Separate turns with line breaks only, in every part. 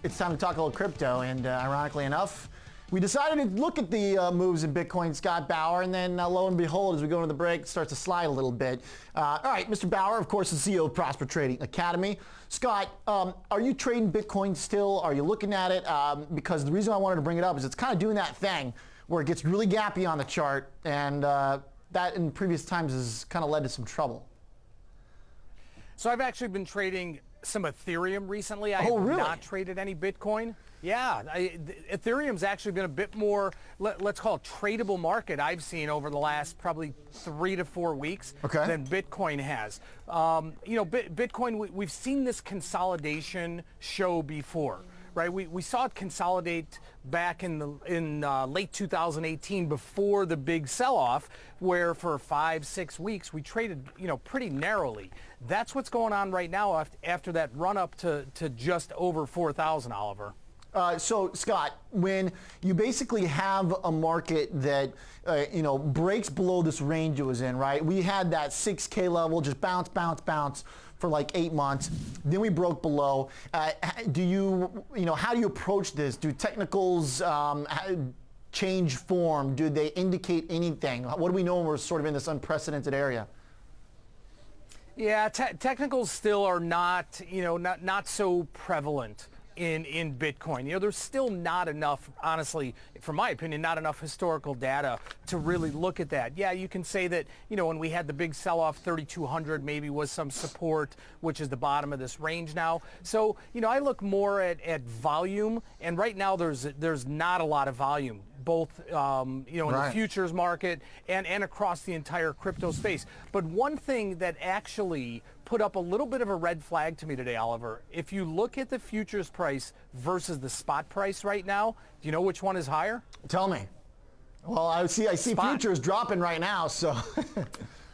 It's time to talk a little crypto, and ironically enough, we decided to look at the moves in Bitcoin, Scott Bauer, and then lo and behold, as we go into the break, it starts to slide a little bit. All right, Mr. Bauer, of course, the CEO of Prosper Trading Academy. Scott, are you trading Bitcoin still? Are you looking at it? Because the reason I wanted to bring it up is it's kind of doing that thing where it gets really gappy on the chart, and that in previous times has kind of led to some trouble.
So I've actually been trading some Ethereum recently. I have not traded any Bitcoin. Yeah, Ethereum's actually been a bit more, let's call it tradable market I've seen over the last probably 3 to 4 weeks than Bitcoin has. You know, Bitcoin, we've seen this consolidation show before. Right, we saw it consolidate back in late 2018 before the big sell-off, where for 5-6 weeks we traded, you know, pretty narrowly. That's what's going on right now after that run up to just over 4,000, Oliver.
So Scott, when you basically have a market that you know, breaks below this range it was in, right? We had that 6K level just bounce for like 8 months. Then we broke below. How do you approach this? Do technicals change form? Do they indicate anything? What do we know when we're sort of in this unprecedented area?
Yeah, technicals still are not, you know, not so prevalent in Bitcoin. You know, there's still not enough, honestly, from my opinion, not enough historical data to really look at that. Yeah, you can say that, you know, when we had the big sell-off, 3,200 maybe was some support, which is the bottom of this range now. So, you know, I look more at volume, and right now there's not a lot of volume, both you know, in the futures market and across the entire crypto space. But one thing that actually put up a little bit of a red flag to me today, Oliver, if you look at the futures price versus the spot price right now, do you know which one is higher?
Tell me. Well, I see futures dropping right now, so.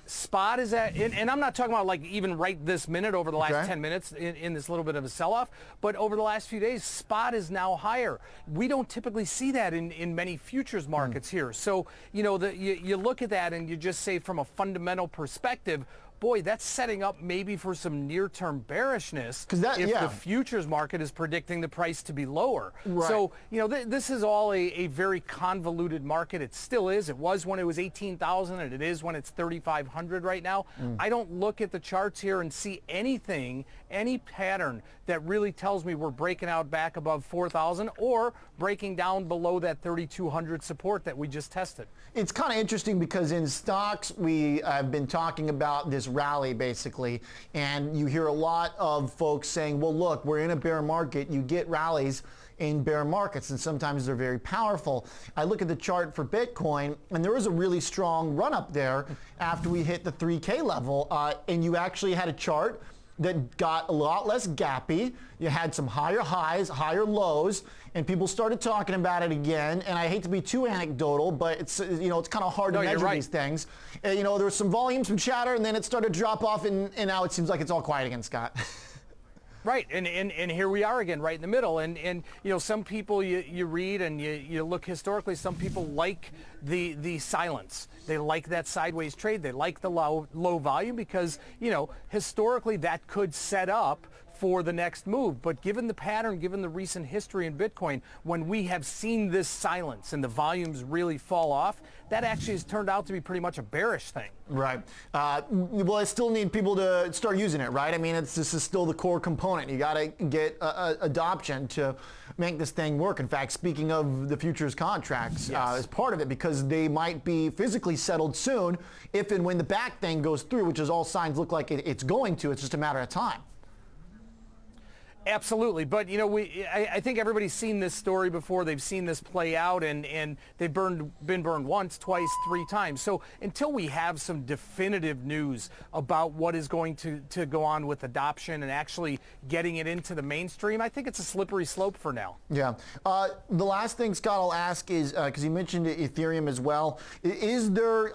Spot is at, and I'm not talking about like even right this minute over the last 10 minutes in this little bit of a sell-off, but over the last few days, spot is now higher. We don't typically see that in many futures markets here. So, you know, you look at that and you just say from a fundamental perspective, boy, that's setting up maybe for some near-term bearishness if the futures market is predicting the price to be lower. So, you know, this is all a very convoluted market. It still is. It was when it was 18,000, and it is when it's 3,500 right now. I don't look at the charts here and see anything, any pattern that really tells me we're breaking out back above 4,000 or breaking down below that 3,200 support that we just tested.
It's kind of interesting because in stocks, we have been talking about this rally basically, and you hear a lot of folks saying, well, look, we're in a bear market. You get rallies in bear markets, and sometimes they're very powerful. I look at the chart for Bitcoin, and there was a really strong run up there after we hit the 3K level, and you actually had a chart that got a lot less gappy. You had some higher highs, higher lows, and people started talking about it again. And I hate to be too anecdotal, but it's, you know, it's kind of hard to measure these things. You know, there was some volume, some chatter, and then it started to drop off, and now it seems like it's all quiet again, Scott.
Right, and here we are again, right in the middle. And you know, some people you read and you look historically, some people like the silence. They like that sideways trade. They like the low volume because, you know, historically that could set up for the next move. But given the pattern, given the recent history in Bitcoin, when we have seen this silence and the volumes really fall off, that actually has turned out to be pretty much a bearish thing.
Right. Well, I still need people to start using it, right? I mean, this is still the core component. You got to get adoption to make this thing work. In fact, speaking of the futures contracts, as part of it, because they might be physically settled soon if and when the back thing goes through, which is all signs look like it's going to. It's just a matter of time.
Absolutely, but you know, I think everybody's seen this story before. They've seen this play out, and they've been burned once, twice, 3 times. So until we have some definitive news about what is going to go on with adoption and actually getting it into the mainstream, I think it's a slippery slope for now.
Yeah. The last thing, Scott, I'll ask is, because you mentioned Ethereum as well, is there,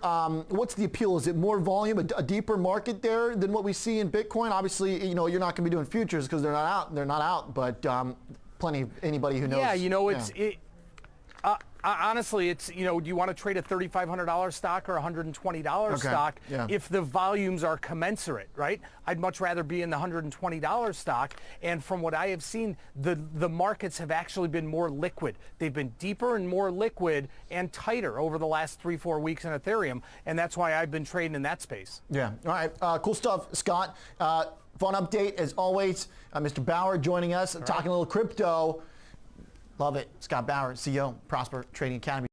what's the appeal? Is it more volume, a deeper market there than what we see in Bitcoin? Obviously, you know, you're not going to be doing futures because they're not out, but plenty of anybody who knows.
Yeah, you know, Honestly, it's, do you want to trade a $3,500 stock or a $120 stock if the volumes are commensurate, right? I'd much rather be in the $120 stock. And from what I have seen, the markets have actually been more liquid. They've been deeper and more liquid and tighter over the last 3-4 weeks in Ethereum. And that's why I've been trading in that space.
Yeah. All right. Cool stuff, Scott. Fun update as always. Mr. Bauer joining us, talking a little crypto. Love it. Scott Bauer, CEO, Prosper Trading Academy.